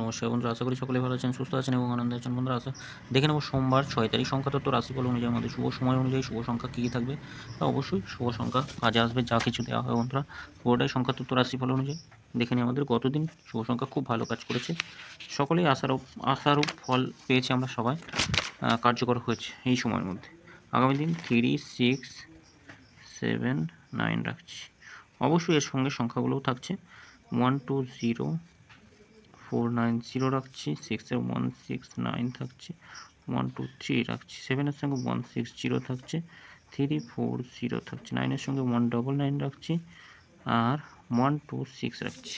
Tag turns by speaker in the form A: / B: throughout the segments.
A: নমস্কার বন্ধুরা, আশা করি সকলে ভালো আছেন, সুস্থ আছেন এবং আনন্দে আছেন। বন্ধুরা দেখে নেব সোমবার 6 তারিখ সংখ্যাতত্ত্ব রাশিফল অনুযায়ী আমাদের শুভ সময় অনুযায়ী শুভ সংখ্যা কী কী থাকবে। তা অবশ্যই শুভ সংখ্যা কাজে আসবে, যা কিছু দেওয়া হয় বন্ধুরা পুরোটাই সংখ্যাতত্ত্ব রাশিফল অনুযায়ী। দেখে নিই আমাদের গতদিন শুভ সংখ্যা খুব ভালো কাজ করেছে, সকলেই আশারূপ ফল পেয়েছে, আমরা সবাই কার্যকর হয়েছে এই সময়ের মধ্যে। আগামী দিন 3, 6, 7, 9 রাখছি। অবশ্যই এর সঙ্গে সংখ্যাগুলোও থাকছে 1, 2, 0, 4, 9, 0 রাখছি। 6-এর 1, 6, 9 থাকছে। 1, 2, 3 রাখছি। 7-এর সঙ্গে 1, 6, 0 থাকছে। 3, 4, 0 থাকছে। 9-এর সঙ্গে 1, 9 রাখছি। আর 1, 2, 6 রাখছি।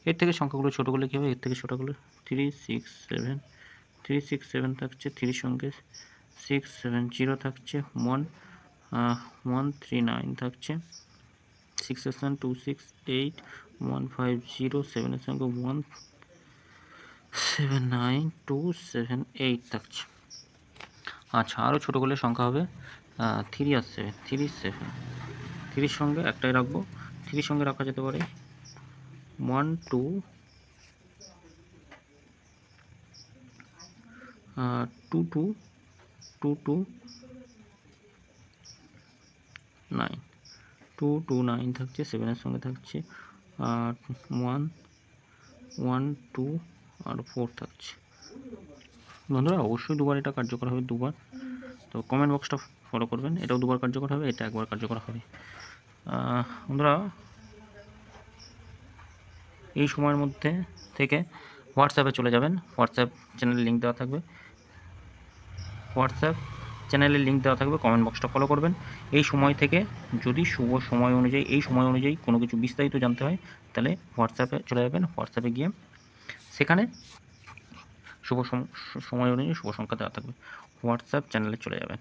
A: এর থেকে সংখ্যাগুলো ছোটো করলে কী হবে? এর থেকে ছোটোগুলো 3, 6, 7, 3, 6, 7 থাকছে। 3-র সঙ্গে 6, 7, 0 থাকছে। 1, 3, 9 থাকছে। 6-এর সঙ্গে 2, 6, 8, 1, 5, 0, 7-এর সঙ্গে 1, 7, 9, 2, 7, 8 থাকছে। আচ্ছা, আরও ছোটো করলে সংখ্যা হবে 3 আর 7, 3, 7। 3-র সঙ্গে একটাই রাখবো। 3-র সঙ্গে রাখা যেতে পারে 1, 2, 2, 2, 2, 2, 9, 2, 2, 9 থাকছে। 7-এর সঙ্গে থাকছে 1, 1, 2 আর 4 থাকছে। বন্ধুরা অবশ্যই দুবার এটা কার্যকর হবে, দুবার। তো কমেন্ট বক্সটা ফলো করবেন, এটাও দুবার কার্যকর হবে, এটা একবার কার্যকর হবে। বন্ধুরা এই সময়ের মধ্যে থেকে হোয়াটসঅ্যাপে চলে যাবেন, হোয়াটসঅ্যাপ চ্যানেলের লিঙ্ক দেওয়া থাকবে, কমেন্ট বক্সটা ফলো করবেন। এই সময় থেকে যদি শুভ সময় অনুযায়ী এই সময় অনুযায়ী কোনো কিছু বিস্তারিত জানতে হয়, তাহলে হোয়াটসঅ্যাপে চলে যাবেন। হোয়াটসঅ্যাপে গিয়ে সেখানে শুভ সময় অনুযায়ী শুভ সংখ্যা দেওয়া থাকবে, হোয়াটসঅ্যাপ চ্যানেলে চলে যাবেন।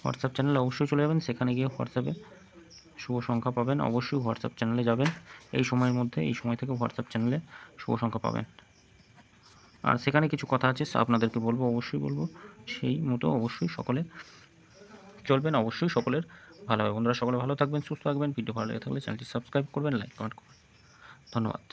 A: হোয়াটসঅ্যাপ চ্যানেলে অবশ্যই চলে যাবেন, সেখানে গিয়ে হোয়াটসঅ্যাপে শুভ সংখ্যা পাবেন। অবশ্যই হোয়াটসঅ্যাপ চ্যানেলে যাবেন এই সময়ের মধ্যে, এই সময় থেকে হোয়াটসঅ্যাপ চ্যানেলে শুভ সংখ্যা পাবেন। আর সেখানে কিছু কথা আছে আপনাদেরকে বলবো, অবশ্যই বলবো, সেই মতো অবশ্যই সকলে চলবেন, অবশ্যই সকলের ভালো হবে। বন্ধুরা সকলে ভালো থাকবেন, সুস্থ থাকবেন। ভিডিও ভালো লেগে থাকলে চ্যানেলটি সাবস্ক্রাইব করবেন, লাইক কমেন্ট করবেন। ধন্যবাদ।